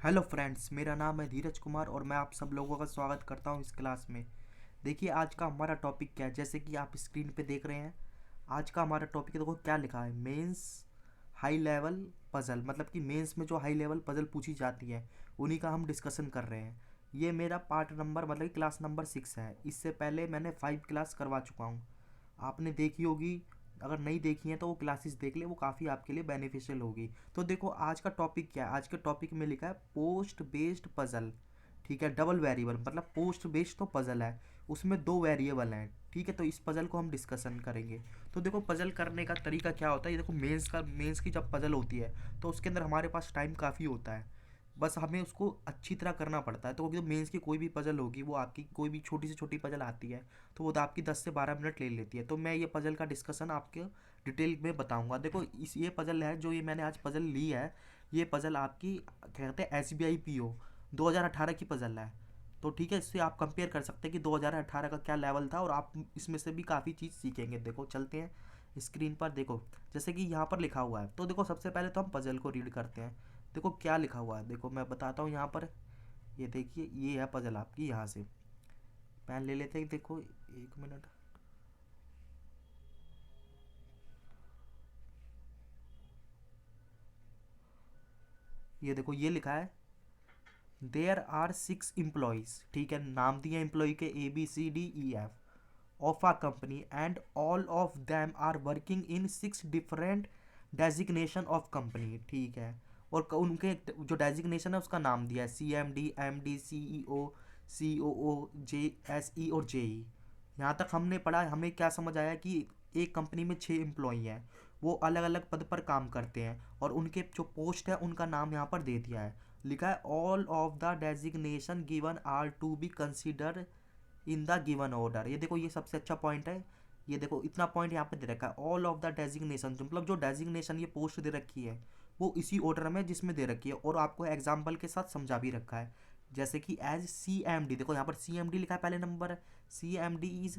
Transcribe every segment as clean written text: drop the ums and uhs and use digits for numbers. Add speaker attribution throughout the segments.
Speaker 1: Hello friends, मेरा नाम है धीरज कुमार और मैं आप सब लोगों का स्वागत करता हूं इस क्लास में। देखिए आज का हमारा टॉपिक क्या है, जैसे कि आप स्क्रीन पे देख रहे हैं। आज का हमारा टॉपिक देखो क्या लिखा है, मेंस हाई लेवल पजल। मतलब कि मेंस में जो हाई लेवल पजल पूछी जाती है उन्हीं का हम डिस्कशन कर रहे हैं। ये मेरा पार्ट नंबर मतलब कि क्लास नंबर 6 है। इससे पहले मैंने 5 क्लास करवा चुका हूँ, आपने देखी होगी। अगर नहीं देखी है तो वो क्लासेस देख ले, वो काफ़ी आपके लिए बेनिफिशियल होगी। तो देखो आज का टॉपिक क्या है। आज के टॉपिक में लिखा है पोस्ट बेस्ड पजल। ठीक है, डबल वेरिएबल मतलब पोस्ट बेस्ड तो पजल है, उसमें दो वेरिएबल हैं। ठीक है, तो इस पजल को हम डिस्कशन करेंगे। तो देखो पजल करने का तरीका क्या होता है। ये देखो मेंस की जब पजल होती है तो उसके अंदर हमारे पास टाइम काफ़ी होता है, बस हमें उसको अच्छी तरह करना पड़ता है। तो जो मेंस की कोई भी पजल होगी, वो आपकी कोई भी छोटी से छोटी पजल आती है तो वो तो आपकी 10 से 12 मिनट ले लेती है। तो मैं ये पजल का डिस्कशन आपके डिटेल में बताऊंगा। देखो इस ये पजल है जो ये मैंने आज पजल ली है। ये पजल आपकी क्या कहते हैं, S B I P O 2018 की पजल है। तो ठीक है, इससे आप कंपेयर कर सकते हैं कि 2018 का क्या लेवल था, और आप इसमें से भी काफ़ी चीज़ सीखेंगे। देखो चलते हैं स्क्रीन पर। देखो जैसे कि यहाँ पर लिखा हुआ है, तो देखो सबसे पहले तो हम पजल को रीड करते हैं। देखो क्या लिखा हुआ है, देखो मैं बताता हूँ यहाँ पर। ये देखिए, ये है पजल आपकी। यहाँ से पेन ले लेते हैं। देखो एक मिनट। ये देखो ये लिखा है, देयर आर 6 एम्प्लॉयज़। ठीक है, नाम दिए एम्प्लॉय के ABCDEF of a company and all of them are working in 6 different designation of company. ठीक है, और उनके जो डेजिग्नेशन है उसका नाम दिया है CMD, MD, CEO, COO, JSE और JE। यहाँ तक हमने पढ़ा। हमें क्या समझ आया कि एक कंपनी में 6 एम्प्लॉई हैं, वो अलग अलग पद पर काम करते हैं, और उनके जो पोस्ट है उनका नाम यहाँ पर दे दिया है। लिखा है all of the designation given are to be consider in the given order. ये देखो ये सबसे अच्छा पॉइंट है। ये देखो इतना पॉइंट यहाँ पे दे रखा है, ऑल ऑफ द डेजिग्नेशन, मतलब जो डेजिग्नेशन ये पोस्ट दे रखी है वो इसी ऑर्डर में जिसमें दे रखी है, और आपको एग्जाम्पल के साथ समझा भी रखा है। जैसे कि एज CMD, देखो यहाँ पर CMD लिखा है पहले नंबर। CMD is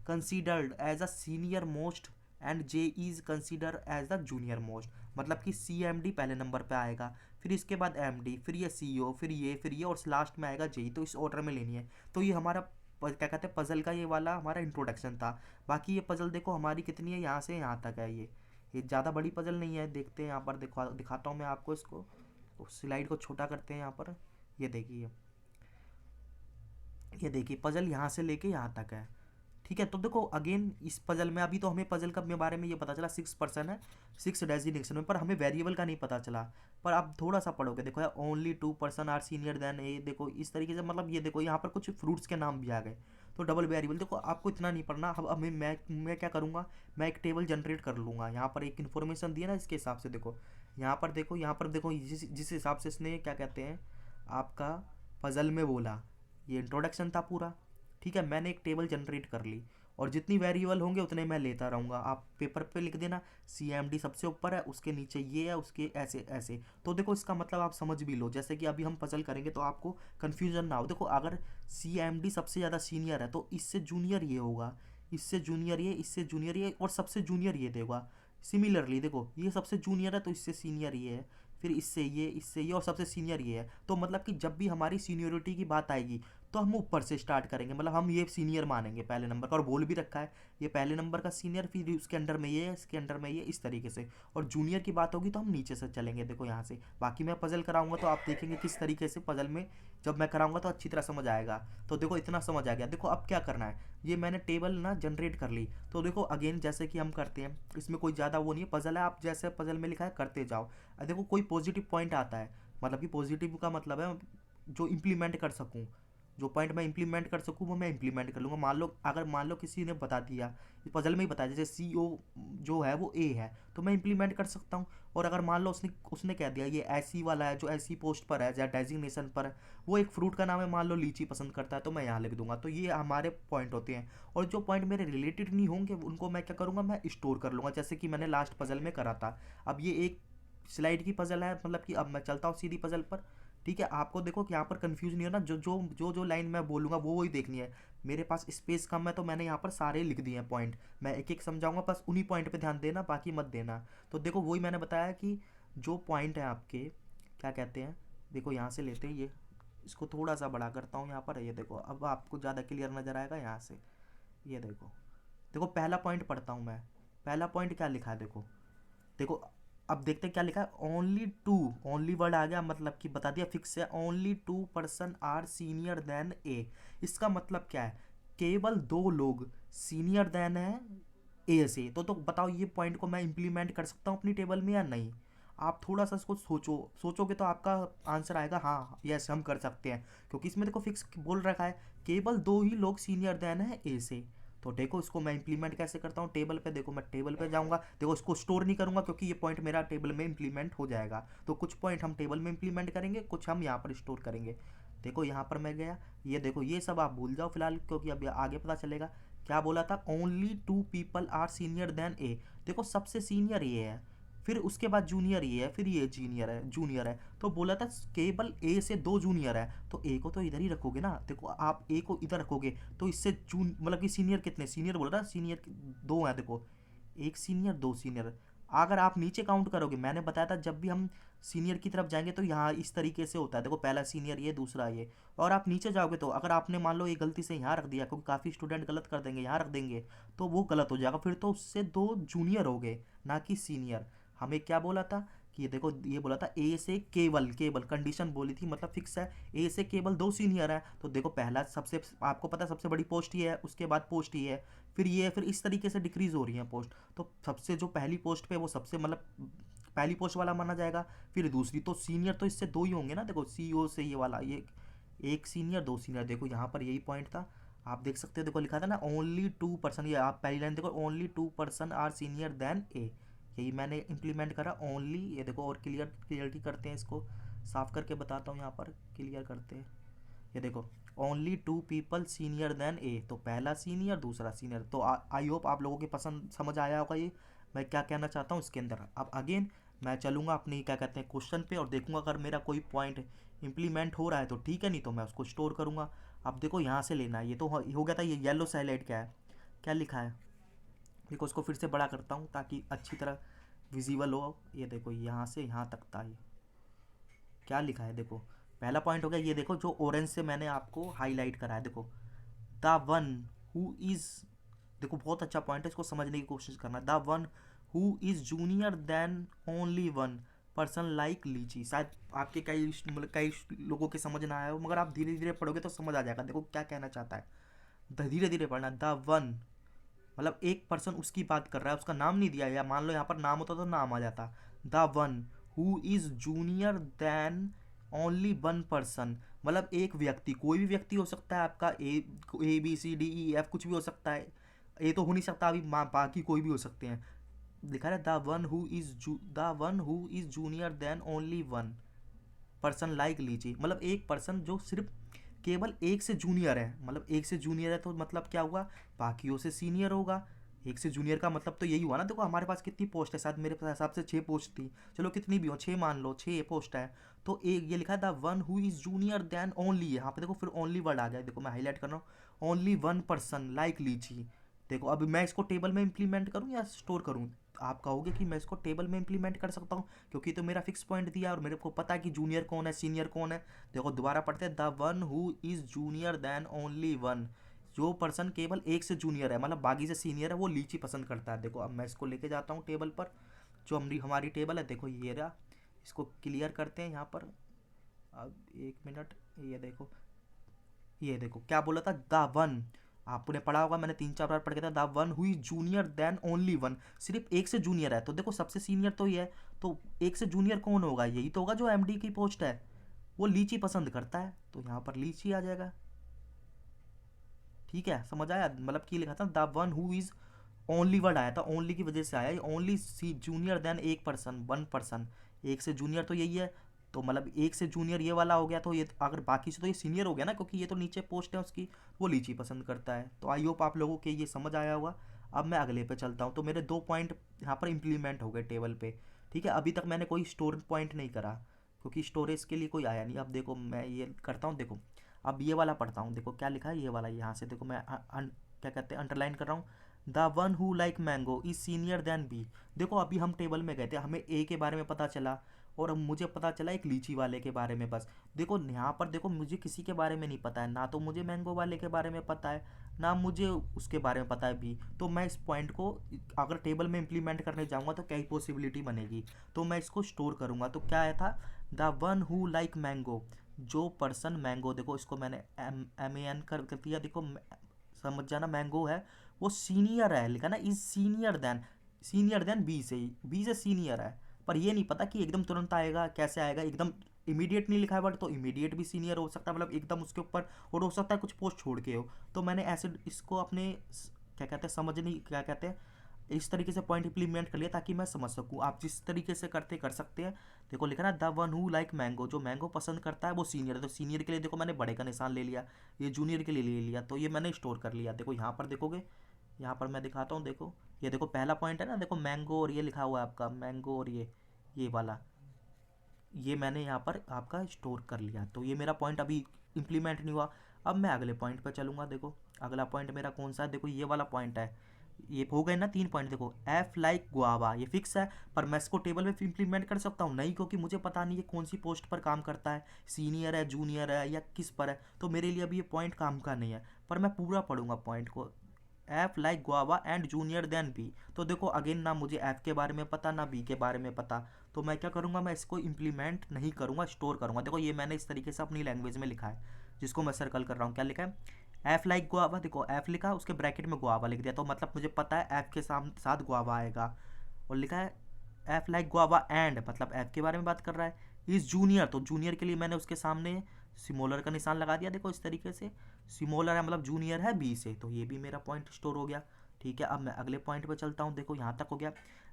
Speaker 1: considered as a senior most and J is consider as the junior most. मतलब कि CMD पहले नंबर पे आएगा, फिर इसके बाद MD, फिर ये CEO, फिर ये और लास्ट में आएगा JE। तो इस ऑर्डर में लेनी है। तो ये हमारा क्या कहते हैं पजल का ये वाला हमारा इंट्रोडक्शन था। बाकी ये पजल देखो हमारी कितनी है, यहाँ से यहाँ तक है। ये ज़्यादा बड़ी पजल नहीं है। देखते हैं यहाँ पर, दिखाता हूँ मैं आपको इसको। स्लाइड को छोटा करते हैं यहाँ पर। ये देखिए, ये देखिए पजल यहाँ से लेके यहाँ तक है। ठीक है, तो देखो अगेन इस पजल में अभी तो हमें पजल का बारे में ये पता चला 6% है, 6 डेजिग्नेशन में, पर हमें वेरिएबल का नहीं पता चला। पर आप थोड़ा सा पढ़ोगे, देखो यार only 2% are senior than A. देखो इस तरीके से, मतलब ये देखो यहाँ पर कुछ फ्रूट्स के नाम भी आ गए। तो डबल वेरिएबल देखो आपको इतना नहीं पढ़ना। अब हमें मैं क्या करूँगा, मैं एक टेबल जनरेट कर लूँगा। यहाँ पर एक इन्फॉर्मेशन दी है ना, इसके हिसाब से देखो यहाँ पर देखो जिस हिसाब से इसने क्या कहते हैं आपका पजल में बोला, ये इंट्रोडक्शन था पूरा। ठीक है, मैंने एक टेबल जनरेट कर ली, और जितनी वेरिएबल होंगे उतने मैं लेता रहूँगा। आप पेपर पे लिख देना CMD सबसे ऊपर है, उसके नीचे ये है, उसके ऐसे ऐसे। तो देखो इसका मतलब आप समझ भी लो, जैसे कि अभी हम पजल करेंगे तो आपको कन्फ्यूजन ना हो। देखो अगर CMD सबसे ज़्यादा सीनियर है तो इससे जूनियर ये होगा, इससे जूनियर ये, इससे जूनियर ये, और सबसे जूनियर ये देगा। सिमिलरली देखो ये सबसे जूनियर है तो इससे सीनियर ये है, फिर इससे ये और सबसे सीनियर ये है। तो मतलब कि जब भी हमारी सीनियोरिटी की बात आएगी तो हम ऊपर से स्टार्ट करेंगे, मतलब हम ये सीनियर मानेंगे पहले नंबर का, और बोल भी रखा है ये पहले नंबर का सीनियर, फिर उसके अंडर में ये, इसके अंडर में ये, इस तरीके से। और जूनियर की बात होगी तो हम नीचे से चलेंगे। देखो यहाँ से बाकी मैं पजल कराऊंगा तो आप देखेंगे किस तरीके से पजल में जब मैं कराऊंगा तो अच्छी तरह समझ आएगा। तो देखो इतना समझ आ गया। देखो अब क्या करना है, ये मैंने टेबल ना जनरेट कर ली। तो देखो अगेन जैसे कि हम करते हैं, इसमें कोई ज़्यादा वो नहीं है, पजल है, आप जैसे पजल में लिखा है करते जाओ। देखो कोई पॉजिटिव पॉइंट आता है, मतलब कि पॉजिटिव का मतलब है जो इम्प्लीमेंट कर सकूँ, जो पॉइंट मैं इंप्लीमेंट कर सकूँ वो मैं इंप्लीमेंट कर लूँगा। मान लो किसी ने बता दिया, पजल में ही बताया, जैसे CO जो है वो A है, तो मैं इंप्लीमेंट कर सकता हूँ। और अगर मान लो उसने उसने कह दिया ये ऐसी वाला है जो ऐसी पोस्ट पर है या डेजिग्नेशन पर है, वो एक फ्रूट का नाम है, मान लो लीची पसंद करता है, तो मैं यहाँ लिख दूंगा। तो ये हमारे पॉइंट होते हैं, और जो पॉइंट मेरे रिलेटेड नहीं होंगे उनको मैं क्या करूँगा, मैं स्टोर कर लूँगा, जैसे कि मैंने लास्ट पजल में करा था। अब ये एक स्लाइड की पजल है, मतलब कि अब मैं चलता हूँ सीधी पजल पर। ठीक है, आपको देखो कि यहाँ पर कंफ्यूज नहीं होना, जो लाइन मैं बोलूँगा वो वही देखनी है। मेरे पास स्पेस कम है तो मैंने यहाँ पर सारे लिख दिए हैं पॉइंट। मैं एक एक समझाऊंगा, बस उन्हीं पॉइंट पे ध्यान देना, बाकी मत देना। तो देखो वही मैंने बताया कि जो पॉइंट है आपके क्या कहते हैं, देखो यहाँ से लेते हैं ये, इसको थोड़ा सा बड़ा करता हूँ यहाँ पर, ये देखो अब आपको ज़्यादा क्लियर नज़र आएगा यहाँ से। ये देखो, देखो पहला पॉइंट पढ़ता हूँ मैं। पहला पॉइंट क्या लिखा है देखो, देखो अब देखते हैं क्या लिखा है। ओनली टू, ओनली वर्ड आ गया, मतलब कि बता दिया फिक्स है। Only 2 person are senior than A, इसका मतलब क्या है, केवल 2 लोग सीनियर देन है ए से। तो बताओ ये पॉइंट को मैं इंप्लीमेंट कर सकता हूँ अपनी टेबल में या नहीं। आप थोड़ा सा इसको सोचोगे तो आपका आंसर आएगा हाँ यस हम कर सकते हैं, क्योंकि इसमें देखो फिक्स बोल रखा है केवल 2 ही लोग सीनियर देन है ए से। तो देखो इसको मैं इंप्लीमेंट कैसे करता हूँ टेबल पे। देखो मैं टेबल पे जाऊंगा, देखो इसको स्टोर नहीं करूंगा क्योंकि ये पॉइंट मेरा टेबल में इंप्लीमेंट हो जाएगा। तो कुछ पॉइंट हम टेबल में इंप्लीमेंट करेंगे, कुछ हम यहाँ पर स्टोर करेंगे। देखो यहाँ पर मैं गया, ये देखो ये सब आप भूल जाओ फिलहाल, क्योंकि अब आगे पता चलेगा। क्या बोला था, only 2 people are senior than A. देखो सबसे सीनियर ये है, फिर उसके बाद जूनियर ये है, फिर ये जूनियर है। तो बोला था केवल ए से 2 जूनियर है, तो ए को तो इधर ही रखोगे ना। देखो आप ए को इधर रखोगे तो इससे जून मतलब कि सीनियर कितने, सीनियर बोल रहा सीनियर 2 है। देखो एक सीनियर 2 सीनियर। अगर आप नीचे काउंट करोगे, मैंने बताया था जब भी हम सीनियर की तरफ जाएंगे तो यहाँ इस तरीके से होता है। देखो पहला सीनियर ये, दूसरा ये। और आप नीचे जाओगे तो अगर आपने मान लो ये गलती से यहाँ रख दिया, क्योंकि काफ़ी स्टूडेंट गलत कर देंगे, यहाँ रख देंगे तो वो गलत हो जाएगा, फिर तो उससे 2 जूनियर हो गए ना कि सीनियर। हमें क्या बोला था कि ये देखो ये बोला था ए से केवल, केवल कंडीशन बोली थी, मतलब फिक्स है ए से केवल 2 सीनियर है। तो देखो पहला सबसे, आपको पता है सबसे बड़ी पोस्ट ही है, उसके बाद पोस्ट ही है, फिर ये, फिर इस तरीके से डिक्रीज हो रही है पोस्ट। तो सबसे जो पहली पोस्ट पे वो सबसे मतलब पहली पोस्ट वाला माना जाएगा। फिर दूसरी तो सीनियर तो इससे 2 ही होंगे ना। देखो सीईओ से ये वाला, ये एक सीनियर 2 सीनियर। देखो यहाँ पर यही पॉइंट था, आप देख सकते हो। देखो लिखा था ना ओनली 2 पर्सन, ये आप पहली लाइन देखो, only 2 person are senior than A, यही मैंने इंप्लीमेंट करा ओनली। ये देखो और क्लियरिटी करते हैं, इसको साफ करके बताता हूँ, यहाँ पर क्लियर करते हैं। ये देखो ओनली 2 पीपल सीनियर देन ए, तो पहला सीनियर दूसरा सीनियर। तो आई होप आप लोगों की पसंद समझ आया होगा ये मैं क्या कहना चाहता हूँ इसके अंदर। अब अगेन मैं चलूँगा अपनी क्या कहते हैं क्वेश्चन पे, और देखूंगा अगर मेरा कोई पॉइंट इंप्लीमेंट हो रहा है तो ठीक है, नहीं तो मैं उसको स्टोर करूँगा। अब देखो यहाँ से लेना है, ये तो हो गया था। ये येलो साइलाइट क्या है, क्या लिखा है, देखो उसको फिर से बड़ा करता हूँ ताकि अच्छी तरह विजिबल हो। ये देखो यहाँ से यहाँ तक था, ये क्या लिखा है देखो। पहला पॉइंट हो गया, ये देखो जो ऑरेंज से मैंने आपको हाईलाइट करा है, देखो द वन हु इज़, देखो बहुत अच्छा पॉइंट है, इसको समझने की कोशिश करना। The one who is junior then only 1 person like lychee. शायद आपके कई मतलब कई लोगों के समझ ना आया हो, मगर आप धीरे धीरे पढ़ोगे तो समझ आ जाएगा। देखो क्या कहना चाहता है, धीरे धीरे पढ़ना। द वन मतलब एक पर्सन उसकी बात कर रहा है, उसका नाम नहीं दिया, या मान लो यहाँ पर नाम होता तो नाम आ जाता। The one who is junior then only 1 person, मतलब एक व्यक्ति, कोई भी व्यक्ति हो सकता है आपका, ABCDEF कुछ भी हो सकता है। ए तो हो नहीं सकता अभी, बाकी कोई भी हो सकते हैं। लिखा है the one who is junior then only 1 person like lychee, मतलब एक पर्सन जो सिर्फ केवल एक से जूनियर है। मतलब एक से जूनियर है तो मतलब क्या हुआ, बाकियों से सीनियर होगा। एक से जूनियर का मतलब तो यही हुआ ना। देखो हमारे पास कितनी पोस्ट है, शायद मेरे हिसाब से 6 पोस्ट थी, चलो कितनी भी हो 6 मान लो, 6 पोस्ट है। तो एक ये लिखा है the one who is junior then only, यहाँ पे देखो फिर ओनली वर्ड आ गया। देखो मैं हाईलाइट कर रहा हूँ, ओनली 1 पर्सन लाइक लीची। देखो अब मैं इसको टेबल में इंप्लीमेंट करूँ या स्टोर करूँ। आप कहोगे कि मैं इसको टेबल में इंप्लीमेंट कर सकता हूँ क्योंकि तो मेरा फिक्स पॉइंट दिया और मेरे को पता है कि जूनियर कौन है सीनियर कौन है। देखो दोबारा पढ़ते हैं, the one who is junior then only 1, जो पर्सन केवल एक से जूनियर है मतलब बाकी से सीनियर है, वो लीची पसंद करता है। देखो अब मैं इसको लेके जाता हूँ टेबल पर, जो हमारी टेबल है। देखो ये रहा, इसको क्लियर करते हैं यहाँ पर। अब 1 मिनट, ये देखो क्या बोला था, द वन, आपने पढ़ा होगा, मैंने 3-4 बार पढ़ के था। The one who is junior then only 1, सिर्फ एक से जूनियर है। तो देखो सबसे सीनियर तो ये है, तो एक से जूनियर कौन होगा, यही तो होगा जो MD की पोस्ट है, वो लीची पसंद करता है। तो यहाँ पर लीची आ जाएगा। ठीक है समझ आया, मतलब की लिखा था the one who is, only word आया था, ओनली की वजह से आया। ओनली सी जूनियर देन एक पर्सन, 1 पर्सन, एक से जूनियर तो यही है। तो मतलब एक से जूनियर ये वाला हो गया, तो ये अगर बाकी से तो ये सीनियर हो गया ना, क्योंकि ये तो नीचे पोस्ट है उसकी, वो लीची पसंद करता है। तो आई होप आप लोगों के ये समझ आया होगा। अब मैं अगले पे चलता हूँ। तो मेरे 2 पॉइंट यहाँ पर इंप्लीमेंट हो गए टेबल पे। ठीक है, अभी तक मैंने कोई स्टोर पॉइंट नहीं करा क्योंकि स्टोरेज के लिए कोई आया नहीं। अब देखो मैं ये करता हूँ, देखो अब ये वाला पढ़ता हूँ। देखो क्या लिखा है ये वाला, यहाँ से देखो मैं क्या कहते हैं अंडरलाइन कर रहा हूँ। The one who like mango is senior then B. देखो अभी हम टेबल में गए थे, हमें ए के बारे में पता चला और अब मुझे पता चला एक लीची वाले के बारे में बस। देखो यहाँ पर देखो मुझे किसी के बारे में नहीं पता है, ना तो मुझे मैंगो वाले के बारे में पता है, ना मुझे उसके बारे में पता है भी। तो मैं इस पॉइंट को अगर टेबल में इम्प्लीमेंट करने जाऊँगा तो क्या ही पॉसिबिलिटी बनेगी। तो मैं इसको स्टोर करूँगा। तो क्या आया था, the one who like mango, जो पर्सन मैंगो, देखो इसको मैंने एम कर दिया। देखो समझ जाना, मैंगो है वो सीनियर है, लिखा ना इज सीनियर देन बी से, बी से सीनियर है। पर ये नहीं पता कि एकदम तुरंत आएगा, कैसे आएगा, एकदम इमीडिएट नहीं लिखा है बट, तो इमीडिएट भी सीनियर हो सकता है, मतलब एकदम उसके ऊपर, और हो सकता है कुछ पोस्ट छोड़ के हो। तो मैंने ऐसे इसको अपने क्या कहते हैं समझने, क्या कहते हैं, इस तरीके से पॉइंट इम्प्लीमेंट कर लिया ताकि मैं समझ सकूँ। आप जिस तरीके से करते कर सकते हैं। देखो लिखा ना the one who like mango, जो मैंगो पसंद करता है वो सीनियर है। तो सीनियर के लिए देखो मैंने बड़े का निशान ले लिया, ये जूनियर के लिए ले लिया, तो ये मैंने स्टोर कर लिया। देखो यहाँ पर देखोगे, यहाँ पर मैं दिखाता हूँ, देखो ये देखो पहला पॉइंट है ना, देखो मैंगो, और ये लिखा हुआ है आपका मैंगो, और ये वाला, ये मैंने यहाँ पर आपका स्टोर कर लिया। तो ये मेरा पॉइंट अभी इम्प्लीमेंट नहीं हुआ। अब मैं अगले पॉइंट पर चलूँगा। देखो अगला पॉइंट मेरा कौन सा है, देखो ये वाला पॉइंट है। ये हो गए ना 3 पॉइंट। देखो एफ लाइक गुआवा, ये फिक्स है, पर मैं इसको टेबल में इम्प्लीमेंट कर सकता हूँ नहीं, क्योंकि मुझे पता नहीं है कौन सी पोस्ट पर काम करता है, सीनियर है, जूनियर है, या किस पर है। तो मेरे लिए अभी ये पॉइंट काम का नहीं है। पर मैं पूरा पढ़ूंगा पॉइंट को, F like guava and junior then B. तो देखो अगेन, ना मुझे एफ के बारे में पता, ना बी के बारे में पता। तो मैं क्या करूँगा, मैं इसको इम्प्लीमेंट नहीं करूँगा, स्टोर करूँगा। देखो ये मैंने इस तरीके से अपनी लैंग्वेज में लिखा है, जिसको मैं सर्कल कर रहा हूँ। क्या लिखा है, एफ लाइक गुआवा। देखो एफ लिखा, उसके ब्रैकेट में गुआवा लिख दिया, तो मतलब मुझे पता है एफ के साथ गुआवा आएगा। और लिखा है एफ लाइक गुआवा एंड, मतलब एफ के बारे में बात कर रहा है। इस जूनियर, तो जूनियर के लिए मैंने उसके सामने सिमोलर का निशान लगा दिया। देखो इस तरीके से सिमोलर है, मतलब जूनियर है बी से। तो ये भी मेरा पॉइंट स्टोर हो गया। ठीक है, अब मैं अगले पॉइंट पे चलता हूँ। देखो यहाँ तक हो गया।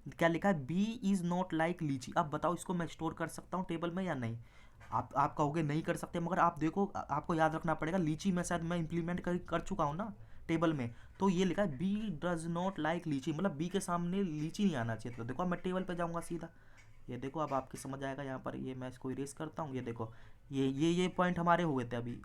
Speaker 1: क्या लिखा है, बी इज़ नॉट लाइक लीची। अब बताओ इसको मैं स्टोर कर सकता हूँ टेबल में या नहीं। आप कहोगे नहीं कर सकते, मगर आप देखो आपको याद रखना पड़ेगा, लीची में शायद मैं इम्प्लीमेंट कर चुका हूँ ना टेबल में। तो ये लिखा है B does not like lychee, मतलब बी के सामने लीची नहीं आना चाहिए। तो देखो अब मैं टेबल पे जाऊँगा सीधा। ये देखो अब आपके समझ आएगा। यहाँ पर ये मैं इसको इरेज करता हूँ। ये देखो ये पॉइंट हमारे हुए थे अभी,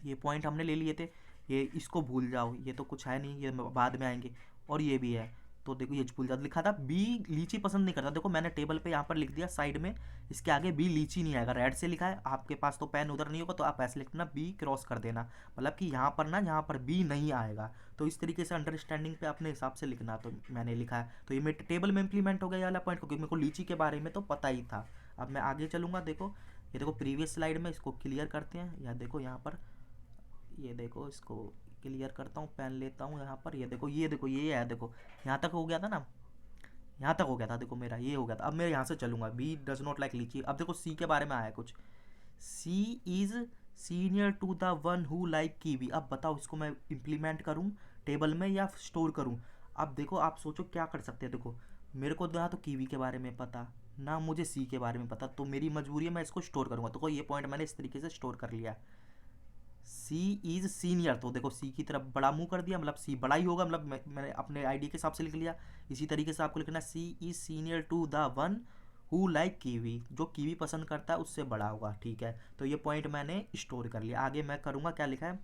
Speaker 1: ये पॉइंट हमने ले लिए थे। ये इसको भूल जाओ, ये तो कुछ है नहीं, ये बाद में आएंगे। और ये भी है, तो देखो ये भूल जाओ। लिखा था बी लीची पसंद नहीं करता। देखो मैंने टेबल पे यहाँ पर लिख दिया साइड में, इसके आगे बी लीची नहीं आएगा, रेड से लिखा है। आपके पास तो पेन उधर नहीं होगा, तो आप ऐसे लिख देना बी क्रॉस कर देना, मतलब कि यहाँ पर ना, यहाँ पर बी नहीं आएगा। तो इस तरीके से अंडरस्टैंडिंग पे अपने हिसाब से लिखना। तो मैंने लिखा है, तो ये मेरे टेबल में इंप्लीमेंट हो गया ये वाला पॉइंट, क्योंकि मेरे को लीची के बारे में तो पता ही था। अब मैं आगे चलूँगा। देखो ये देखो प्रीवियस स्लाइड में, इसको क्लियर करते हैं। या देखो यहाँ पर, ये देखो इसको क्लियर करता हूँ, पेन लेता हूँ यहाँ पर। ये देखो ये है, देखो यहाँ तक हो गया था ना, यहाँ तक हो गया था। देखो मेरा ये हो गया था। अब मैं यहाँ से चलूँगा, बी डज नॉट लाइक लीची। अब देखो सी के बारे में आया कुछ, C is senior to the one who like kiwi. अब बताओ इसको मैं इम्प्लीमेंट करूँ टेबल में या स्टोर करूँ। अब देखो आप सोचो क्या कर सकते हैं। देखो मेरे को ना तो कीवी के बारे में पता, ना मुझे सी के बारे में पता, तो मेरी मजबूरी है मैं इसको स्टोर करूँगा। तो ये पॉइंट मैंने इस तरीके से स्टोर कर लिया। सी इज़ सीनियर, तो देखो सी की तरफ बड़ा मुंह कर दिया, मतलब सी बड़ा ही होगा, मतलब मैंने अपने आईडी के हिसाब से लिख लिया। इसी तरीके से आपको लिखना C is senior to the one who like kiwi, जो कीवी पसंद करता है उससे बड़ा होगा। ठीक है, तो ये पॉइंट मैंने स्टोर कर लिया। आगे मैं करूँगा, क्या लिखा है,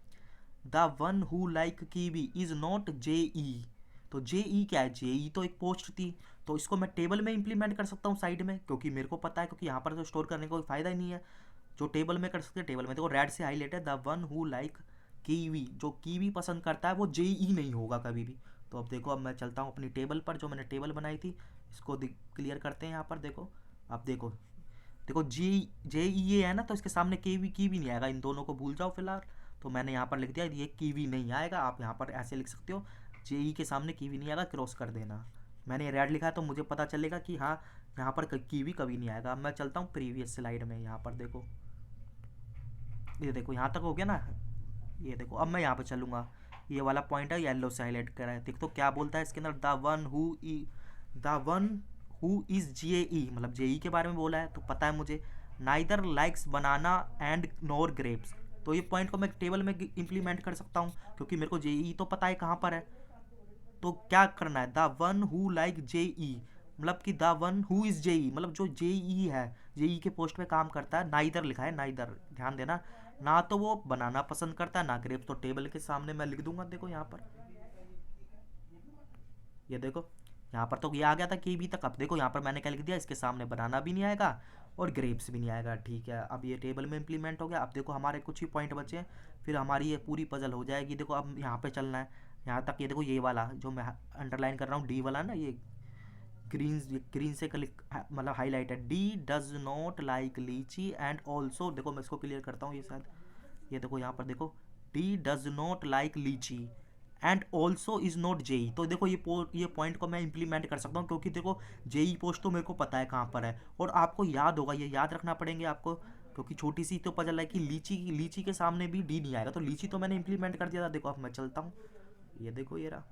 Speaker 1: the one who like kiwi is not J E. तो जे ई क्या है, जे ई तो एक पोस्ट थी। तो इसको मैं टेबल में इंप्लीमेंट कर सकता हूँ साइड में, क्योंकि मेरे को पता है, क्योंकि यहाँ पर तो स्टोर करने का कोई फ़ायदा ही नहीं है। जो टेबल में कर सकते हैं टेबल में। देखो रेड से हाईलाइट है, the one who like kiwi, जो कीवी पसंद करता है वो जे ई नहीं होगा कभी भी। तो अब देखो, अब मैं चलता हूँ अपनी टेबल पर, जो मैंने टेबल बनाई थी, इसको क्लियर करते हैं यहाँ पर। देखो अब देखो, देखो जे ई ए है ना, तो इसके सामने कीवी नहीं आएगा, इन दोनों को भूल जाओ फिलहाल। तो मैंने यहाँ पर लिख दिया ये कीवी नहीं आएगा। आप यहाँ पर ऐसे लिख सकते हो, जे ई के सामने कीवी नहीं आएगा, क्रॉस कर देना। मैंने रेड लिखा है तो मुझे पता चलेगा कि हाँ यहाँ पर कीवी कभी नहीं आएगा। अब मैं चलता हूँ प्रीवियस स्लाइड में। यहाँ पर देखो, ये देखो यहाँ तक हो गया ना। ये देखो अब मैं यहाँ पे चलूँगा, ये वाला पॉइंट है येलो से हाईलाइट करा है। देखो तो क्या बोलता है इसके अंदर, the one who is J E, मतलब जे ई के बारे में बोला है, तो पता है मुझे। Neither likes banana and NOR grapes, तो ये पॉइंट को मैं टेबल में इंप्लीमेंट कर सकता हूँ, क्योंकि मेरे को जे ई तो पता है कहाँ पर है। तो क्या करना है, the one who like J E, मतलब कि the one who is J E, मतलब जो जे ई है, जे ई के पोस्ट पे काम करता है। नाइदर लिखा है, नाइदर, ध्यान देना, ना तो वो बनाना पसंद करता है ना ग्रेप्स। तो टेबल के सामने मैं लिख दूंगा, देखो यहाँ पर, ये देखो यहाँ पर तो ये आ गया था कीवी तक। अब देखो यहाँ पर मैंने क्या लिख दिया, इसके सामने बनाना भी नहीं आएगा और ग्रेप्स भी नहीं आएगा। ठीक है, अब ये टेबल में इम्प्लीमेंट हो गया। अब देखो हमारे कुछ ही पॉइंट बचे हैं, फिर हमारी ये पूरी पजल हो जाएगी। देखो अब यहाँ पे चलना है यहाँ तक। ये देखो ये वाला जो मैं अंडरलाइन कर रहा हूँ, डी वाला ना, ये ग्रीन ग्रीन से क्लिक मतलब हाईलाइट है। D does not like lychee and also, देखो मैं इसको क्लियर करता हूँ, ये शायद ये देखो यहाँ पर देखो, D does not like lychee and also is not J. तो देखो ये पॉइंट को मैं इंप्लीमेंट कर सकता हूँ, क्योंकि देखो जेई पोस्ट तो मेरे को पता है कहाँ पर है, और आपको याद होगा, ये याद रखना पड़ेंगे आपको, क्योंकि छोटी सी तो पजल है कि लीची के सामने भी डी नहीं आएगा। तो लीची तो मैंने इंप्लीमेंट कर दिया था। देखो अब मैं चलता हूँ, ये देखो ये रहा।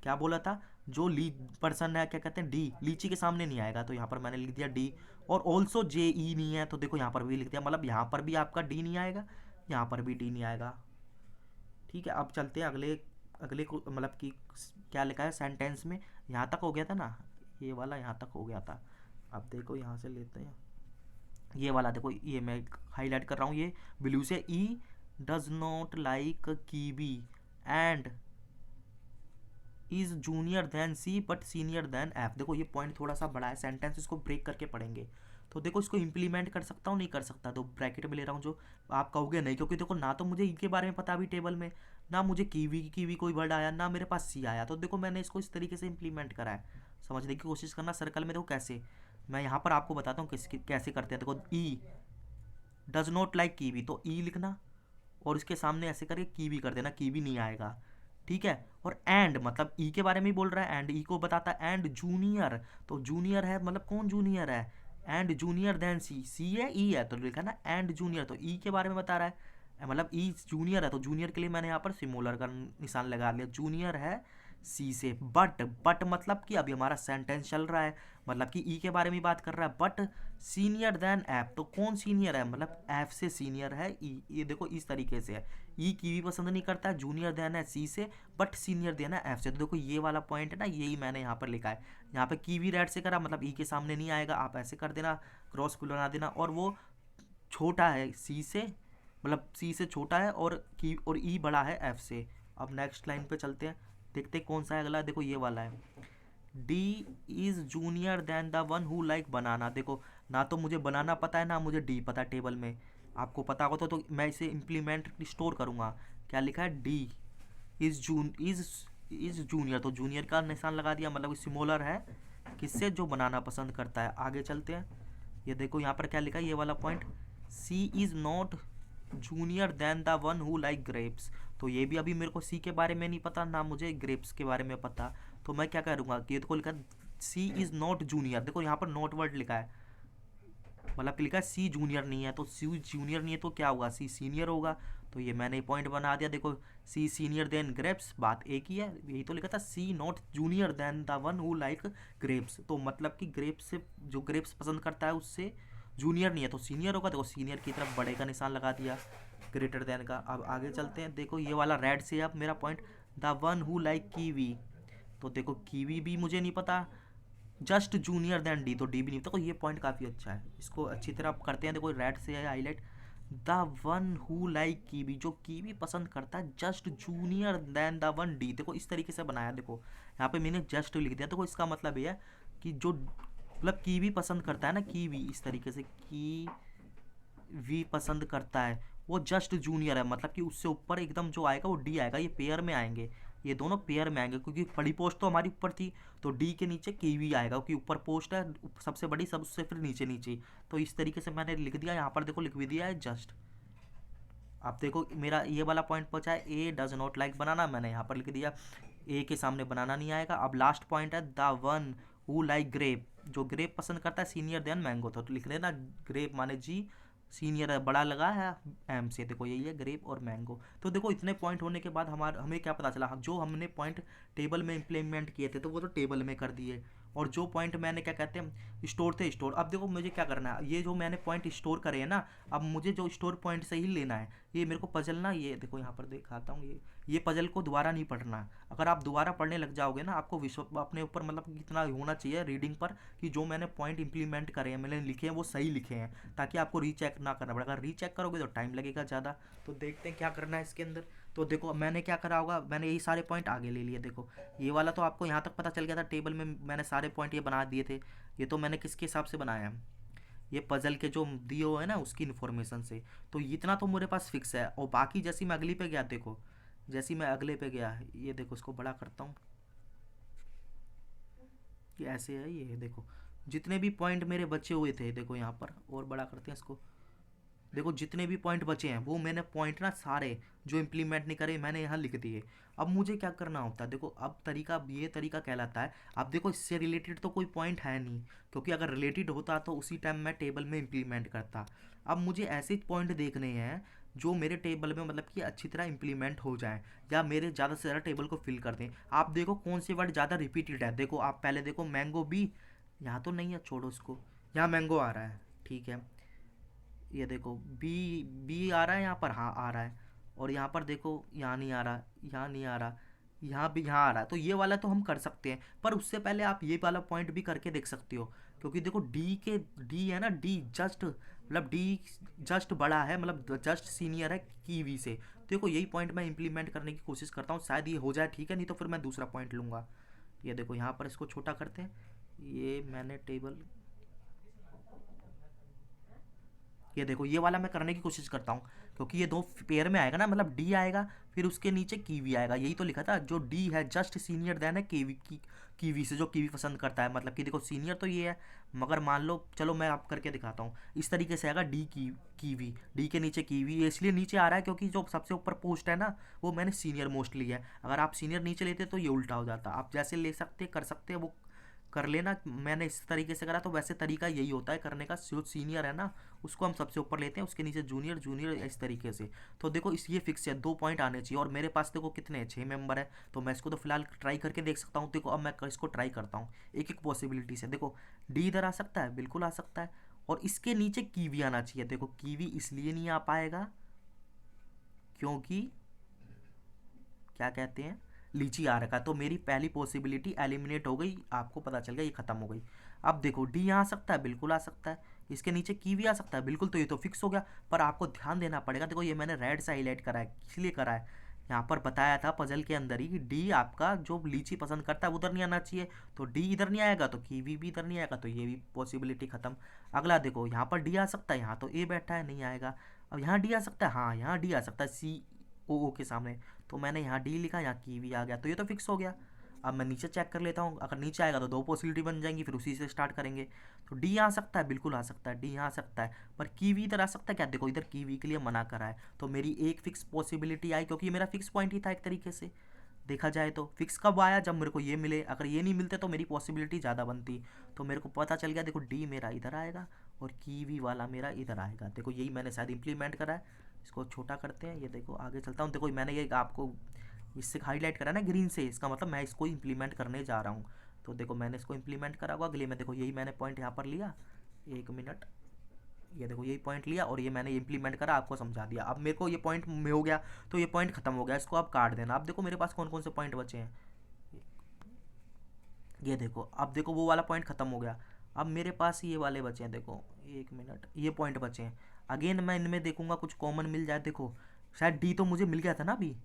Speaker 1: क्या बोला था, जो ली पर्सन है, क्या कहते हैं, डी, लीची के सामने नहीं आएगा, तो यहाँ पर मैंने लिख दिया डी। और ऑल्सो जे ई नहीं है, तो देखो यहाँ पर भी लिख दिया, मतलब यहाँ पर भी आपका डी नहीं आएगा, यहाँ पर भी डी नहीं आएगा। ठीक है, अब चलते हैं अगले अगले को, मतलब कि क्या लिखा है सेंटेंस में। यहाँ तक हो गया था ना, ये वाला यहाँ तक हो गया था। अब देखो यहाँ से लेते हैं ये वाला। देखो ये मैं हाईलाइट कर रहा हूँ ये ब्लू से, E does not like kiwi and is junior than C but senior than F. देखो ये पॉइंट थोड़ा सा बड़ा है, सेंटेंस इसको ब्रेक करके पढ़ेंगे। तो देखो इसको इंप्लीमेंट कर सकता हूँ, नहीं कर सकता, तो ब्रैकेट में ले रहा हूँ जो। आप कहोगे नहीं, क्योंकि देखो ना तो मुझे ई के बारे में पता अभी टेबल में, ना मुझे कीवी कोई वर्ड आया, ना मेरे पास सी आया। तो देखो मैंने इसको इस तरीके से इंप्लीमेंट करा है। समझने की कोशिश करना सर्कल में। देखो कैसे, मैं यहाँ पर आपको बताता हूँ कैसे करते हैं। देखो ई डज नॉट लाइक कीवी, तो ई लिखना और इसके सामने ऐसे करके कीवी कर देना, कीवी नहीं आएगा। ठीक है, और एंड मतलब ई के बारे में ही बोल रहा है, एंड ई को बताता है एंड जूनियर, तो जूनियर है मतलब कौन जूनियर है, एंड जूनियर देन सी, सी है ई है, तो लिखा ना एंड जूनियर, तो ई के बारे में बता रहा है, मतलब ई जूनियर है, तो जूनियर के लिए मैंने यहाँ पर सिमोलर का निशान लगा लिया, जूनियर है सी से। बट मतलब कि अभी हमारा सेंटेंस चल रहा है, मतलब कि ई के बारे में बात कर रहा है, बट सीनियर देन एफ, तो कौन सीनियर है, मतलब एफ से सीनियर है ई। ये देखो इस तरीके से है, ई कीवी पसंद नहीं करता है, जूनियर देना है सी से, बट सीनियर देना है एफ से। तो देखो ये वाला पॉइंट है ना, यही मैंने यहाँ पर लिखा है। यहाँ पे कीवी रेड से करा, मतलब ई के सामने नहीं आएगा, आप ऐसे कर देना, क्रॉस बना देना, और वो छोटा है सी से, मतलब सी से छोटा है, और ई बड़ा है एफ से। अब नेक्स्ट लाइन पे चलते हैं, देखते कौन सा है अगला। देखो ये वाला है, D is junior then the one who like banana. देखो ना तो मुझे बनाना पता है, ना मुझे डी पता है टेबल में। आपको पता होगा तो मैं इसे इम्प्लीमेंट स्टोर करूँगा। क्या लिखा है, डी इज जूनियर, तो जूनियर का निशान लगा दिया, मतलब सिमोलर है किससे, जो बनाना पसंद करता है। आगे चलते हैं, ये देखो यहाँ पर क्या लिखा है, ये वाला point, C is not junior then the one who like grapes. तो ये भी अभी मेरे को सी के बारे में नहीं पता, ना मुझे ग्रेप्स के बारे में पता। तो मैं क्या करूँगा कि देखो लिखा सी इज नॉट जूनियर, देखो यहाँ पर नॉट वर्ड लिखा है, मतलब लिखा है सी जूनियर नहीं है, तो सी जूनियर नहीं है तो क्या होगा, सी सीनियर होगा। तो ये मैंने पॉइंट बना दिया। देखो सी सीनियर देन ग्रेप्स, बात एक ही है, यही तो लिखा था, C not junior then the one who like grapes. तो मतलब कि ग्रेप्स से, जो ग्रेप्स पसंद करता है उससे जूनियर नहीं है तो सीनियर होगा। देखो सीनियर की तरफ बड़े का निशान लगा दिया, ग्रेटर देन का। अब आगे चलते हैं, देखो ये वाला रेड से अब मेरा point, the one who like kiwi, तो देखो कीवी भी मुझे नहीं पता, जस्ट जूनियर देन डी, तो डी भी नहीं पता। तो ये पॉइंट काफ़ी अच्छा है, इसको अच्छी तरह आप करते हैं। देखो रेड से है highlight, the one who like kiwi, जो कीवी पसंद करता है, just junior then the one D. देखो इस तरीके से बनाया, देखो यहाँ पे मैंने जस्ट लिख दिया। देखो इसका मतलब ये है कि जो मतलब कीवी पसंद करता है ना, कीवी इस तरीके से कीवी पसंद करता है, वो जस्ट जूनियर है, मतलब कि उससे ऊपर एकदम जो आएगा वो डी आएगा। ये पेयर में आएंगे, ये दोनों पेयर में आएंगे, क्योंकि बड़ी पोस्ट तो हमारी ऊपर थी, तो डी के नीचे कीवी आएगा, क्योंकि ऊपर पोस्ट है सबसे बड़ी, सबसे फिर नीचे नीचे। तो इस तरीके से मैंने लिख दिया, यहाँ पर देखो लिख भी दिया है जस्ट। अब देखो मेरा ये वाला पॉइंट पहुंचा है, ए डज नॉट लाइक बनाना, मैंने यहाँ पर लिख दिया, ए के सामने बनाना नहीं आएगा। अब लास्ट पॉइंट है, the one who like grape, जो ग्रेप पसंद करता है, सीनियर देन मैंगो, तो लिख देना ग्रेप माने जी, सीनियर है बड़ा लगा है एम से। देखो यही है ग्रेप और मैंगो। तो देखो इतने पॉइंट होने के बाद हमें क्या पता चला, जो हमने पॉइंट टेबल में इम्प्लीमेंट किए थे तो वो तो टेबल में कर दिए, और जो पॉइंट मैंने क्या कहते हैं स्टोर थे स्टोर। अब देखो मुझे क्या करना है, ये जो मैंने पॉइंट स्टोर करे हैं ना, अब मुझे जो स्टोर पॉइंट से ही लेना है। ये मेरे को पजल ना, ये देखो यहाँ पर दिखाता हूँ, ये पजल को दोबारा नहीं पढ़ना। अगर आप दोबारा पढ़ने लग जाओगे ना, आपको अपने ऊपर मतलब कितना होना चाहिए रीडिंग पर, कि जो मैंने पॉइंट इंप्लीमेंट करे हैं, मैंने लिखे हैं वो सही लिखे हैं, ताकि आपको रीचेक ना करना पड़े। अगर रीचेक करोगे तो टाइम लगेगा ज़्यादा। तो देखते हैं क्या करना है इसके अंदर। तो देखो मैंने क्या करा होगा, मैंने यही सारे पॉइंट आगे ले लिए। देखो ये वाला तो आपको यहाँ तक पता चल गया था, टेबल में मैंने सारे पॉइंट ये बना दिए थे। ये तो मैंने किसके हिसाब से बनाया है, ये पजल के जो दिए हुए हैं ना उसकी इन्फॉर्मेशन से। तो इतना तो मेरे पास फिक्स है। और बाकी जैसी मैं अगली पे गया, देखो जैसी मैं अगले पे गया, ये देखो इसको बड़ा करता हूँ, ये ऐसे है। ये देखो जितने भी पॉइंट मेरे बचे हुए थे, देखो यहाँ पर और बड़ा करते हैं इसको। देखो जितने भी पॉइंट बचे हैं वो मैंने पॉइंट ना सारे जो इम्प्लीमेंट नहीं करे मैंने यहाँ लिख दिए। अब मुझे क्या करना होता है, देखो अब तरीका ये तरीका कहलाता है। अब देखो इससे रिलेटेड तो कोई पॉइंट है नहीं, क्योंकि अगर रिलेटेड होता तो उसी टाइम मैं टेबल में इम्प्लीमेंट करता। अब मुझे ऐसे पॉइंट देखने हैं जो मेरे टेबल में मतलब कि अच्छी तरह इम्प्लीमेंट हो जाएं, या मेरे ज़्यादा से ज़्यादा टेबल को फिल कर दें। आप देखो कौन से वर्ड ज़्यादा रिपीटेड है। देखो आप पहले देखो मैंगो बी, यहाँ तो नहीं है, छोड़ो उसको, यहाँ मैंगो आ रहा है, ठीक है। ये देखो बी, बी आ रहा है यहाँ पर, हाँ आ रहा है। और यहाँ पर देखो यहाँ नहीं आ रहा, यहाँ नहीं आ रहा, यहाँ भी यहाँ आ रहा है। तो ये वाला तो हम कर सकते हैं, पर उससे पहले आप ये वाला पॉइंट भी करके देख सकते हो। क्योंकि देखो डी के, डी है ना, डी जस्ट मतलब डी जस्ट बड़ा है, मतलब जस्ट सीनियर है कीवी से। तो देखो यही पॉइंट मैं इंप्लीमेंट करने की कोशिश करता हूँ, शायद ये हो जाए, ठीक है, नहीं तो फिर मैं दूसरा पॉइंट लूँगा। ये देखो यहाँ पर इसको छोटा करते हैं। ये मैंने टेबल, ये देखो ये वाला मैं करने की कोशिश करता हूँ, क्योंकि ये दो पेयर में आएगा ना, मतलब डी आएगा फिर उसके नीचे कीवी आएगा। यही तो लिखा था, जो डी है जस्ट सीनियर देन है कीवी की, कीवी से, जो कीवी पसंद करता है। मतलब कि देखो सीनियर तो ये है, मगर मान लो, चलो मैं आप करके दिखाता हूँ। इस तरीके से आएगा डी की कीवी, डी के नीचे कीवी। ये इसलिए नीचे आ रहा है क्योंकि जो सबसे ऊपर पोस्ट है ना वो मैंने सीनियर मोस्ट लिया है। अगर आप सीनियर नीचे लेते तो ये उल्टा हो जाता। आप जैसे ले सकते कर सकते हैं वो कर लेना। मैंने इस तरीके से करा, तो वैसे तरीका यही होता है करने का। जो सीनियर है ना उसको हम सबसे ऊपर लेते हैं, उसके नीचे जूनियर, जूनियर, इस तरीके से। तो देखो इस ये फिक्स है, 2 पॉइंट आने चाहिए। और मेरे पास देखो कितने हैं, 6 मेंबर है, तो मैं इसको तो फिलहाल ट्राई करके देख सकता हूँ। देखो अब मैं इसको ट्राई करता हूँ एक एक पॉसिबिलिटी से। देखो डी इधर आ सकता है, बिल्कुल आ सकता है। और इसके नीचे कीवी आना चाहिए। देखो कीवी इसलिए नहीं आ पाएगा क्योंकि क्या कहते हैं, लीची आ रखा है। तो मेरी पहली पॉसिबिलिटी एलिमिनेट हो गई, आपको पता चल गया, ये खत्म हो गई। अब देखो डी यहाँ आ सकता है, बिल्कुल आ सकता है। इसके नीचे कीवी आ सकता है, बिल्कुल, तो ये तो फिक्स हो गया। पर आपको ध्यान देना पड़ेगा। देखो ये मैंने रेड से हाईलाइट करा है, इसलिए करा है, यहाँ पर बताया था पजल के अंदर ही कि डी आपका जो लीची पसंद करता है उधर नहीं आना चाहिए। तो डी इधर नहीं आएगा तो कीवी भी इधर नहीं आएगा, तो ये भी पॉसिबिलिटी खत्म। अगला देखो यहाँ पर डी आ सकता है, यहाँ तो ए बैठा है, नहीं आएगा। अब यहाँ डी आ सकता है, हाँ यहाँ डी आ सकता है सी ओ के सामने। तो मैंने यहाँ डी लिखा, यहाँ कीवी आ गया, तो ये तो फिक्स हो गया। अब मैं नीचे चेक कर लेता हूँ, अगर नीचे आएगा तो 2 पॉसिबिलिटी बन जाएंगी, फिर उसी से स्टार्ट करेंगे। तो डी आ सकता है, बिल्कुल आ सकता है, डी आ सकता है। पर कीवी इधर आ सकता है क्या, देखो इधर कीवी के लिए मना करा है। तो मेरी एक फिक्स पॉसिबिलिटी आई, क्योंकि ये मेरा फिक्स पॉइंट ही था एक तरीके से देखा जाए तो। फिक्स कब आया, जब मेरे को ये मिले। अगर ये नहीं मिलते तो मेरी पॉसिबिलिटी ज़्यादा बनती। तो मेरे को पता चल गया, देखो डी मेरा इधर आएगा और कीवी वाला मेरा इधर आएगा। देखो यही मैंने शायद इम्प्लीमेंट करा है। इसको छोटा करते हैं, ये देखो आगे चलता हूँ। देखो मैंने ये आपको इससे हाईलाइट करा ना ग्रीन से, इसका मतलब मैं इसको इम्प्लीमेंट करने जा रहा हूँ। तो देखो मैंने इसको इम्प्लीमेंट करा हुआ अगले में। देखो यही मैंने पॉइंट यहाँ पर लिया, 1 मिनट, ये देखो यही पॉइंट लिया और ये मैंने इम्प्लीमेंट करा, आपको समझा दिया। अब मेरे को ये पॉइंट में हो गया, तो ये पॉइंट खत्म हो गया, इसको आप काट देना। अब देखो मेरे पास कौन कौन से पॉइंट बचे हैं, ये देखो। अब देखो वो वाला पॉइंट खत्म हो गया, अब मेरे पास ये वाले बचे हैं। देखो 1 मिनट, ये पॉइंट बचे हैं। अगेन मैं इनमें देखूंगा कुछ कॉमन मिल जाए। देखो शायद डी तो मुझे मिल गया था ना अभी,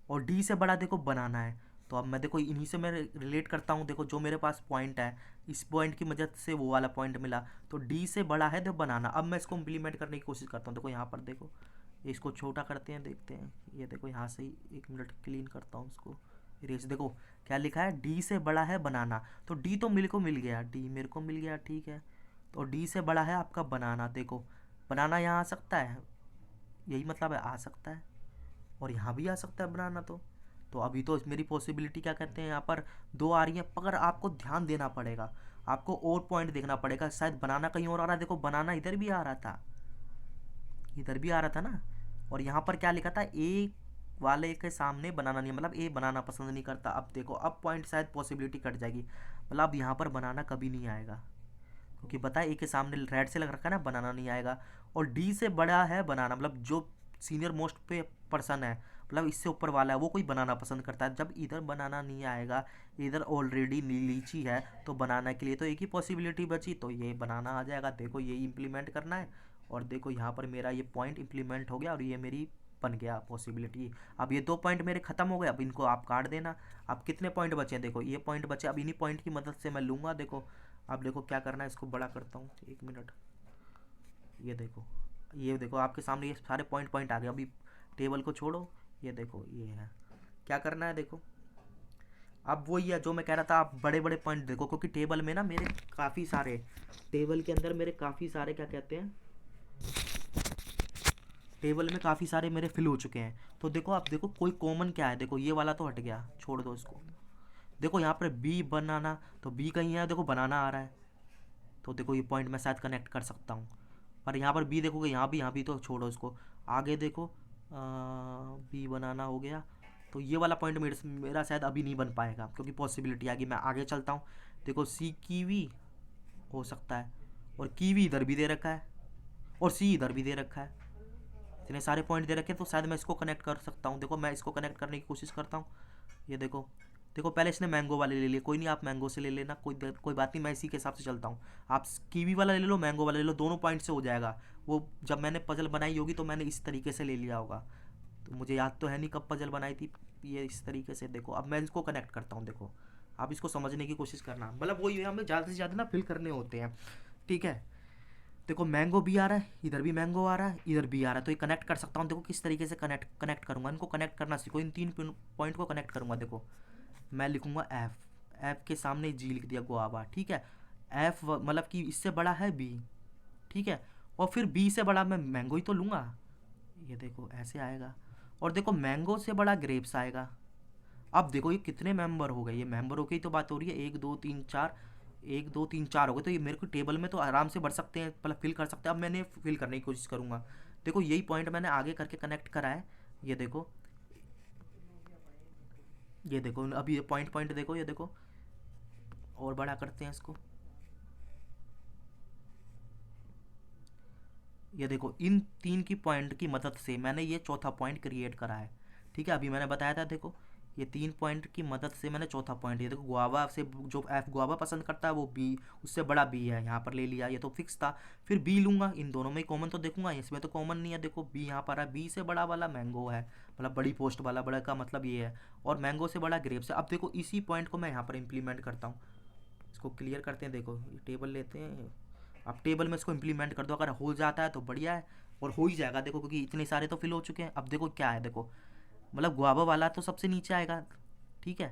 Speaker 1: और डी से बड़ा देखो बनाना है। तो अब मैं देखो इन्हीं से मैं रिलेट करता हूँ। देखो जो मेरे पास पॉइंट है, इस पॉइंट की मदद से वो वाला पॉइंट मिला, तो डी से बड़ा है देखो बनाना। अब मैं इसको इम्प्लीमेंट करने की कोशिश करता हूँ। देखो यहाँ पर देखो, इसको छोटा करते हैं, देखते हैं। ये देखो यहाँ से ही 1 मिनट क्लीन करता हूँ इसको, इरेज। देखो क्या लिखा है, डी से बड़ा है बनाना। तो डी तो मेरे को मिल गया, डी मेरे को मिल गया, ठीक है। तो डी से बड़ा है आपका बनाना। देखो बनाना यहाँ आ सकता है, यही मतलब है, आ सकता है। और यहाँ भी आ सकता है बनाना। तो अभी तो मेरी पॉसिबिलिटी क्या कहते हैं यहाँ पर 2 आ रही है। मगर आपको ध्यान देना पड़ेगा, आपको और पॉइंट देखना पड़ेगा। शायद बनाना कहीं और आ रहा है। देखो बनाना इधर भी आ रहा था, इधर भी आ रहा था ना। और यहाँ पर क्या लिखा था, ए वाले के सामने बनाना नहीं, मतलब ए बनाना पसंद नहीं करता। अब देखो अब पॉइंट शायद पॉसिबिलिटी कट जाएगी, मतलब अब यहाँ पर बनाना कभी नहीं आएगा, क्योंकि बताए ए के सामने रेड से लग रखा है ना, बनाना नहीं आएगा। और डी से बड़ा है बनाना, मतलब जो सीनियर मोस्ट पे पर्सन है, मतलब इससे ऊपर वाला है, वो कोई बनाना पसंद करता है। जब इधर बनाना नहीं आएगा, इधर ऑलरेडी लीची है, तो बनाना के लिए तो एक ही पॉसिबिलिटी बची, तो ये बनाना आ जाएगा। देखो यही इम्प्लीमेंट करना है। और देखो यहाँ पर मेरा ये पॉइंट इम्प्लीमेंट हो गया और ये मेरी बन गया पॉसिबिलिटी। अब ये 2 पॉइंट मेरे खत्म हो गए, अब इनको आप काट देना। अब कितने पॉइंट बचे हैं, देखो ये पॉइंट बचे, अब इन्हीं पॉइंट की मदद से मैं लूँगा। देखो अब देखो क्या करना है, इसको बड़ा करता हूँ 1 मिनट। ये देखो आपके सामने ये सारे पॉइंट पॉइंट आ गए। अभी टेबल को छोड़ो, ये देखो ये है। क्या करना है देखो, अब वही है जो मैं कह रहा था, आप बड़े बड़े पॉइंट देखो, क्योंकि टेबल में ना मेरे काफ़ी सारे, टेबल के अंदर मेरे काफ़ी सारे क्या कहते हैं, टेबल में काफ़ी सारे मेरे फिल हो चुके हैं। तो देखो आप देखो कोई कॉमन क्या है, देखो ये वाला तो हट गया, छोड़ दो इसको। देखो यहाँ पर बी बनाना, तो बी कहीं है, देखो बनाना आ रहा है, तो देखो ये पॉइंट मैं शायद कनेक्ट कर सकता हूँ। पर यहाँ पर बी देखोगे, यहाँ भी, तो छोड़ो इसको। आगे देखो बी बनाना हो गया, तो ये वाला पॉइंट मेरा शायद अभी नहीं बन पाएगा, क्योंकि पॉसिबिलिटी आगे मैं आगे चलता हूँ। देखो सी कीवी हो सकता है, और कीवी इधर भी दे रखा है, और सी इधर भी दे रखा है। इतने सारे पॉइंट दे रखे हैं, तो शायद मैं इसको कनेक्ट कर सकता हूँ। देखो मैं इसको कनेक्ट करने की कोशिश करता हूँ। ये देखो, देखो पहले इसने मैंगो वाले ले लिए, कोई नहीं आप मैंगो से ले लेना, कोई बात नहीं, मैं इसी के हिसाब से चलता हूँ। आप कीवी वाला ले लो, मैंगो वाला ले लो, दोनों पॉइंट से हो जाएगा। वो जब मैंने पजल बनाई होगी तो मैंने इस तरीके से ले लिया होगा, तो मुझे याद तो है नहीं कब पजल बनाई थी। ये इस तरीके से देखो, अब मैं इसको कनेक्ट करता हूँ। देखो आप इसको समझने की कोशिश करना, मतलब वही है, हमें ज़्यादा से ज़्यादा ना फिल करने होते हैं, ठीक है। देखो मैंगो भी आ रहा है, इधर भी मैंगो आ रहा है, इधर भी आ रहा है, तो ये कनेक्ट कर सकता हूँ। देखो किस तरीके से कनेक्ट करूँगा, इनको कनेक्ट करना सीखो, इन 3 पॉइंट को कनेक्ट करूँगा। देखो मैं लिखूँगा एफ, एफ के सामने जी लिख दिया, गुआवा, ठीक है। एफ मतलब कि इससे बड़ा है बी, ठीक है, और फिर बी से बड़ा मैं मैंगो ही तो लूँगा। ये देखो ऐसे आएगा, और देखो मैंगो से बड़ा ग्रेप्स आएगा। अब देखो ये कितने मेंबर हो गए, ये मेंबरों की तो बात हो रही है, 1 2 3 4, 1 2 3 4 हो गए, तो ये मेरे को टेबल में तो आराम से बढ़ सकते हैं, मतलब फिल कर सकते हैं। अब मैंने फिल करने की कोशिश करूँगा। देखो यही पॉइंट मैंने आगे करके कनेक्ट करा है, ये देखो, ये देखो अब ये पॉइंट पॉइंट देखो, ये देखो और बड़ा करते हैं इसको। ये देखो इन 3 की पॉइंट की मदद से मैंने ये चौथा पॉइंट क्रिएट करा है, ठीक है। अभी मैंने बताया था, देखो ये 3 पॉइंट की मदद से मैंने चौथा पॉइंट, ये देखो गुआवा से जो एफ गुआवा पसंद करता है वो बी, उससे बड़ा बी है, यहाँ पर ले लिया, ये तो फिक्स था। फिर बी लूँगा, इन दोनों में कॉमन तो देखूंगा, इसमें तो कॉमन नहीं है। देखो बी यहाँ पर है, बी से बड़ा वाला मैंगो है, मतलब बड़ी पोस्ट वाला, बड़ा का मतलब ये है, और मैंगो से बड़ा ग्रेप्स है। अब देखो इसी पॉइंट को मैं यहाँ पर इम्प्लीमेंट करता हूँ, इसको क्लियर करते हैं। देखो ये टेबल लेते हैं, अब टेबल में इसको इम्प्लीमेंट कर दो, अगर हो जाता है तो बढ़िया है, और हो ही जाएगा। देखो क्योंकि इतने सारे तो फिल हो चुके हैं। अब देखो क्या है, देखो मतलब गुआवा वाला तो सबसे नीचे आएगा, ठीक है।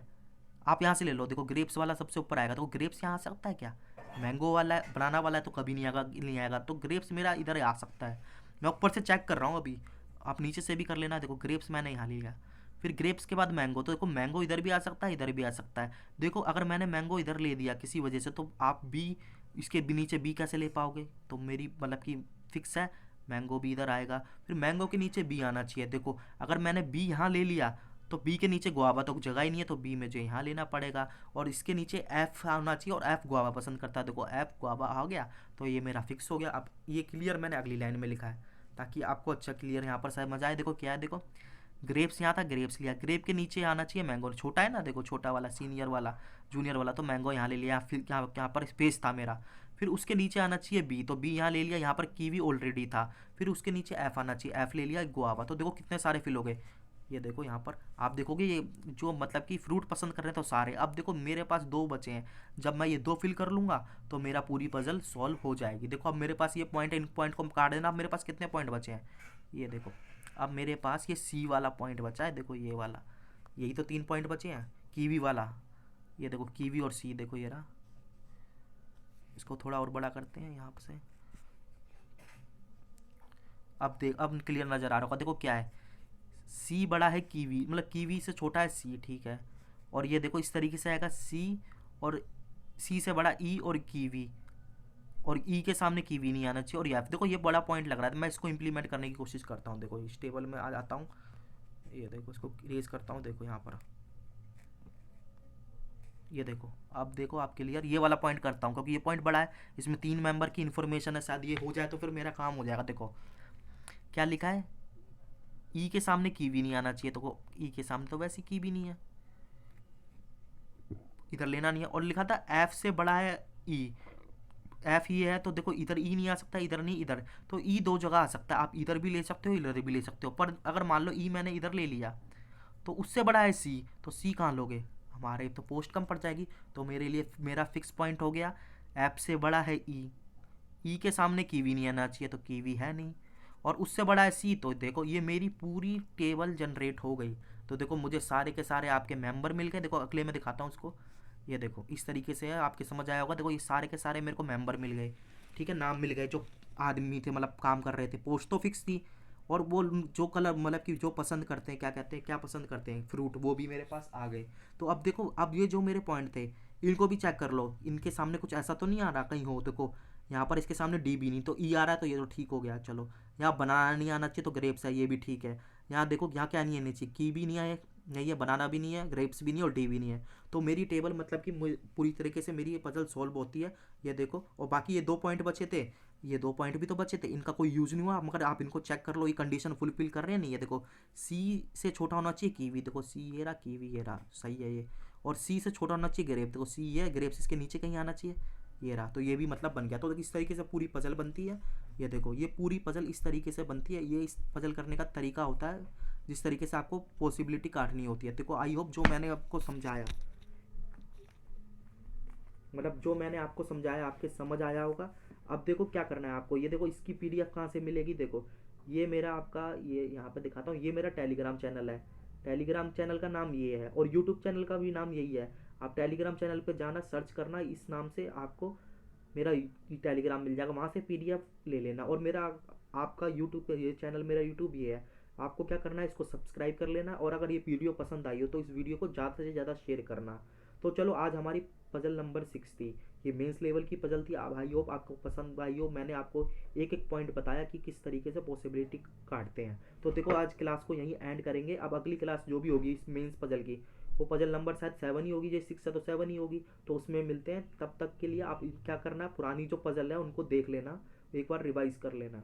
Speaker 1: आप यहाँ से ले लो, देखो ग्रेप्स वाला सबसे ऊपर आएगा, तो ग्रेप्स यहाँ आ सकता है क्या, मैंगो वाला है, बनाना वाला है तो कभी नहीं आएगा, नहीं आएगा, तो ग्रेप्स मेरा इधर आ सकता है। मैं ऊपर से चेक कर रहा हूँ अभी, आप नीचे से भी कर लेना। देखो ग्रेप्स मैंने यहाँ ले लिया, फिर ग्रेप्स के बाद मैंगो, तो देखो मैंगो इधर भी आ सकता है, इधर भी आ सकता है। देखो अगर मैंने मैंगो इधर ले दिया किसी वजह से, तो आप बी, इसके भी नीचे बी कैसे ले पाओगे, तो मेरी मतलब कि फिक्स है, मैंगो भी इधर आएगा, फिर मैंगो के नीचे बी आना चाहिए। देखो अगर मैंने बी यहाँ ले लिया, तो बी के नीचे गुआवा तो जगह ही नहीं है, तो बी मुझे यहाँ लेना पड़ेगा, और इसके नीचे एफ आना चाहिए, और एफ गुआवा पसंद करता है। देखो एफ गुआवा आ गया, तो ये मेरा फिक्स हो गया। अब ये क्लियर मैंने अगली लाइन में लिखा है, ताकि आपको अच्छा क्लियर यहाँ पर शायद मजा आए। देखो क्या है, देखो ग्रेप्स यहाँ था, ग्रेप्स लिया, ग्रेप के नीचे आना चाहिए मैंगो, छोटा है ना, देखो छोटा वाला, सीनियर वाला, जूनियर वाला, तो मैंगो यहाँ ले लिया, फिर यहाँ पर स्पेस था मेरा, फिर उसके नीचे आना चाहिए बी, तो बी यहाँ ले लिया, यहाँ पर कीवी ऑलरेडी था, फिर उसके नीचे एफ आना चाहिए, एफ ले लिया, गुआवा। तो देखो कितने सारे फिल हो गए। ये देखो यहाँ पर आप देखोगे, ये जो मतलब कि फ्रूट पसंद कर रहे हैं तो सारे। अब देखो मेरे पास 2 बचे हैं, जब मैं ये 2 फिल कर लूँगा तो मेरा पूरी पजल सॉल्व हो जाएगी। देखो अब मेरे पास ये पॉइंट है, इन पॉइंट को काट देना। अब मेरे पास कितने पॉइंट बचे हैं, ये देखो, अब मेरे पास ये सी वाला पॉइंट बचा है, देखो ये वाला, यही तो 3 पॉइंट बचे हैं, कीवी वाला, ये देखो कीवी और सी, देखो ये रहा। इसको थोड़ा और बड़ा करते हैं यहाँ से, अब क्लियर नज़र आ रहा होगा। देखो क्या है, सी बड़ा है कीवी, मतलब कीवी से छोटा है सी, ठीक है। और ये देखो इस तरीके से आएगा सी, और सी से बड़ा ई और कीवी, और ई के सामने कीवी नहीं आना चाहिए, और एफ। देखो ये बड़ा पॉइंट लग रहा है, मैं इसको इंप्लीमेंट करने की कोशिश करता हूँ। देखो इस टेबल में आ जाता हूँ, ये देखो इसको रेज करता हूँ, देखो यहाँ पर, ये देखो, अब देखो आप क्लियर, ये वाला पॉइंट करता हूँ, क्योंकि ये पॉइंट बड़ा है, इसमें 3 मेंबर की इन्फॉर्मेशन है, शायद ये हो जाए तो फिर मेरा काम हो जाएगा। देखो क्या लिखा है, ई के सामने कीवी नहीं आना चाहिए, तो ई के सामने तो वैसे कीवी नहीं है, इधर लेना नहीं है, और लिखा था एफ से बड़ा है ई, एफ ये है तो देखो इधर ई नहीं आ सकता, इधर नहीं इधर, तो ई दो जगह आ सकता है, आप इधर भी ले सकते हो इधर भी ले सकते हो। पर अगर मान लो ई मैंने इधर ले लिया तो उससे बड़ा है सी, तो सी कहाँ लोगे, हमारे तो पोस्ट कम पड़ जाएगी। तो मेरे लिए मेरा फिक्स पॉइंट हो गया एफ से बड़ा है ई, ई के सामने कीवी नहीं आना चाहिए तो कीवी है नहीं, और उससे बड़ा है सी। तो देखो ये मेरी पूरी टेबल जनरेट हो गई। तो देखो मुझे सारे के सारे आपके मेंबर मिल गए, देखो अगले में दिखाता हूँ उसको। ये देखो इस तरीके से है, आपके समझ आया होगा। देखो ये सारे के सारे मेरे को मेंबर मिल गए, ठीक है, नाम मिल गए जो आदमी थे, मतलब काम कर रहे थे। पोस्ट तो फिक्स थी, और वो जो कलर मतलब कि जो पसंद करते हैं, क्या कहते हैं, क्या पसंद करते हैं फ्रूट, वो भी मेरे पास आ गए। तो अब देखो अब ये जो मेरे पॉइंट थे इनको भी चेक कर लो, इनके सामने कुछ ऐसा तो नहीं आ रहा कहीं हो। देखो यहाँ पर इसके सामने डी भी नहीं, तो ई आ रहा है, तो ये तो ठीक हो गया। चलो यहाँ बनाना नहीं आना चाहिए तो ग्रेप्स है, ये भी ठीक है। यहाँ देखो यहाँ क्या नहीं आनी चाहिए, की भी नहीं आए, नहीं है, बनाना भी नहीं है, ग्रेप्स भी नहीं है, और डी भी नहीं है। तो मेरी टेबल मतलब कि पूरी तरीके से मेरी ये पजल सॉल्व होती है। ये देखो, और बाकी ये 2 पॉइंट बचे थे, ये 2 पॉइंट भी तो बचे थे, इनका कोई यूज़ नहीं हुआ, मगर आप इनको चेक कर लो, ये कंडीशन फुलफिल कर रहे हैं नहीं। ये देखो सी से छोटा होना चाहिए कीवी, देखो सी ये रहा, कीवी ये रहा, सही है ये। और सी से छोटा होना चाहिए ग्रेप, देखो सी है, ग्रेप्स इसके नीचे कहीं आना चाहिए, ये रहा। तो ये भी मतलब बन गया। तो इस तरीके से पूरी पजल बनती है। ये देखो ये पूरी पजल इस तरीके से बनती है। ये इस पजल करने का तरीका होता है, जिस तरीके से आपको पॉसिबिलिटी काटनी होती है। देखो आई होप जो मैंने आपको समझाया, मतलब जो मैंने आपको समझाया आपके समझ आया होगा। अब देखो क्या करना है आपको, ये देखो इसकी पीडीएफ कहाँ से मिलेगी। देखो ये मेरा आपका, ये यहाँ पे दिखाता हूँ, ये मेरा टेलीग्राम चैनल है। टेलीग्राम चैनल का नाम ये है, और यूट्यूब चैनल का भी नाम यही है। आप टेलीग्राम चैनल पे जाना, सर्च करना इस नाम से, आपको मेरा टेलीग्राम मिल जाएगा, वहाँ से पीडीएफ ले लेना। और मेरा आपका यूट्यूब पे ये चैनल, मेरा यूट्यूब ये है। आपको क्या करना है, इसको सब्सक्राइब कर लेना, और अगर ये वीडियो पसंद आई हो तो इस वीडियो को ज़्यादा से ज़्यादा शेयर करना। तो चलो आज हमारी पजल नंबर 6 थी, ये मेंस लेवल की पजल थी। अब आई होप आपको पसंद आई हो, मैंने आपको एक एक पॉइंट बताया कि किस तरीके से पॉसिबिलिटी काटते हैं। तो देखो आज क्लास को यहीं एंड करेंगे। अब अगली क्लास जो भी होगी इस मेंस पजल की, वो पजल नंबर शायद 7 ही होगी, जैसे 6 है तो 7 ही होगी। तो उसमें मिलते हैं, तब तक के लिए आप क्या करना, पुरानी जो पजल है उनको देख लेना, एक बार रिवाइज कर लेना।